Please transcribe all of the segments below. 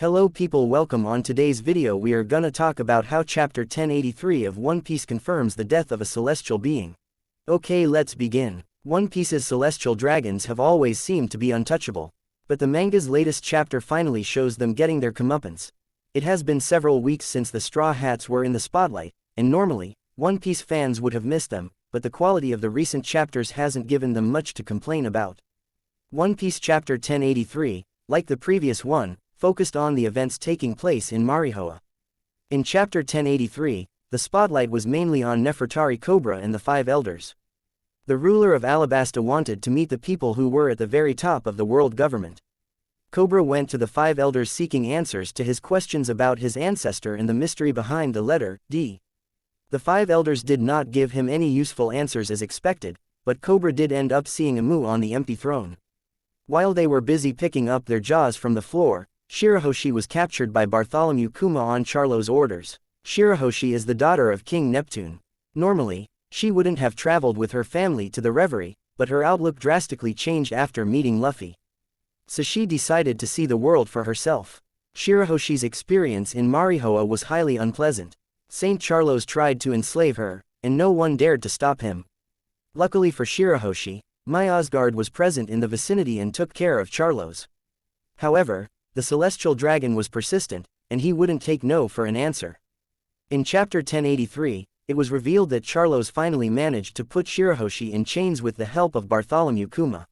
Hello people, welcome. On today's video we are gonna talk about how chapter 1083 of One Piece confirms the death of a celestial being. Okay, let's begin. One Piece's celestial dragons have always seemed to be untouchable, but the manga's latest chapter finally shows them getting their comeuppance. It has been several weeks since the Straw Hats were in the spotlight, and normally, One Piece fans would have missed them, but the quality of the recent chapters hasn't given them much to complain about. One Piece chapter 1083, like the previous one, focused on the events taking place in Marihoa. In chapter 1083, the spotlight was mainly on Nefertari Cobra and the Five Elders. The ruler of Alabasta wanted to meet the people who were at the very top of the world government. Cobra went to the Five Elders seeking answers to his questions about his ancestor and the mystery behind the letter D. The Five Elders did not give him any useful answers as expected, but Cobra did end up seeing Amu on the empty throne. While they were busy picking up their jaws from the floor, Shirahoshi was captured by Bartholomew Kuma on Charlos' orders. Shirahoshi is the daughter of King Neptune. Normally, she wouldn't have traveled with her family to the reverie, but her outlook drastically changed after meeting Luffy. So she decided to see the world for herself. Shirahoshi's experience in Marihoa was highly unpleasant. Saint Charlos tried to enslave her, and no one dared to stop him. Luckily for Shirahoshi, Myasgard was present in the vicinity and took care of Charlos. However, the celestial dragon was persistent, and he wouldn't take no for an answer. In chapter 1083, it was revealed that Charlos finally managed to put Shirahoshi in chains with the help of Bartholomew Kuma.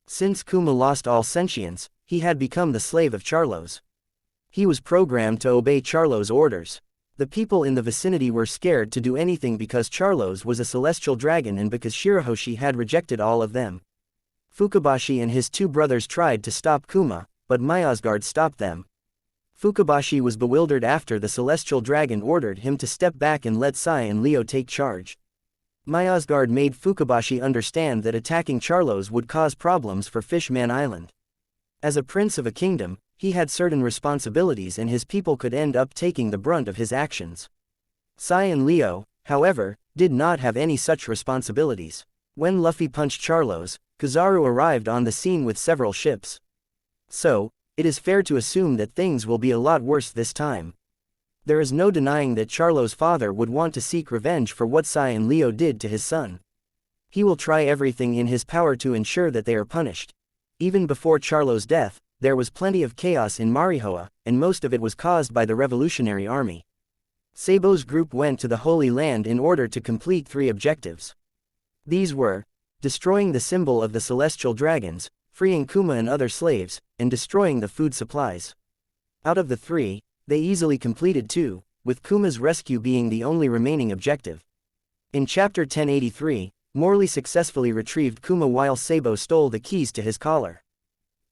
Since Kuma lost all sentience, he had become the slave of Charlos. He was programmed to obey Charlos' orders. The people in the vicinity were scared to do anything because Charlos was a celestial dragon and because Shirahoshi had rejected all of them. Fukabashi and his two brothers tried to stop Kuma, but Myasgard stopped them. Fukabashi was bewildered after the celestial dragon ordered him to step back and let Sai and Leo take charge. Myasgard made Fukabashi understand that attacking Charlos would cause problems for Fishman Island. As a prince of a kingdom, he had certain responsibilities and his people could end up taking the brunt of his actions. Sai and Leo, however, did not have any such responsibilities. When Luffy punched Charlos, Kizaru arrived on the scene with several ships. So, it is fair to assume that things will be a lot worse this time. There is no denying that Charlos' father would want to seek revenge for what Sai and Leo did to his son. He will try everything in his power to ensure that they are punished. Even before Charlos' death, there was plenty of chaos in Marihoa, and most of it was caused by the Revolutionary Army. Sabo's group went to the Holy Land in order to complete 3 objectives. These were destroying the symbol of the Celestial Dragons, freeing Kuma and other slaves, and destroying the food supplies. Out of the 3, they easily completed 2, with Kuma's rescue being the only remaining objective. In chapter 1083, Morley successfully retrieved Kuma while Sabo stole the keys to his collar.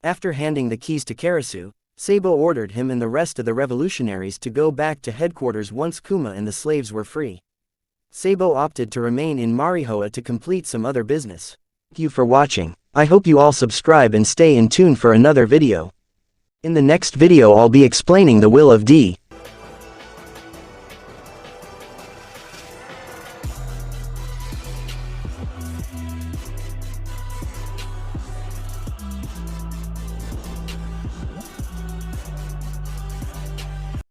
After handing the keys to Karasu, Sabo ordered him and the rest of the revolutionaries to go back to headquarters once Kuma and the slaves were free. Sabo opted to remain in Marihoa to complete some other business. Thank you for watching. I hope you all subscribe and stay in tune for another video. In the next video I'll be explaining the will of D.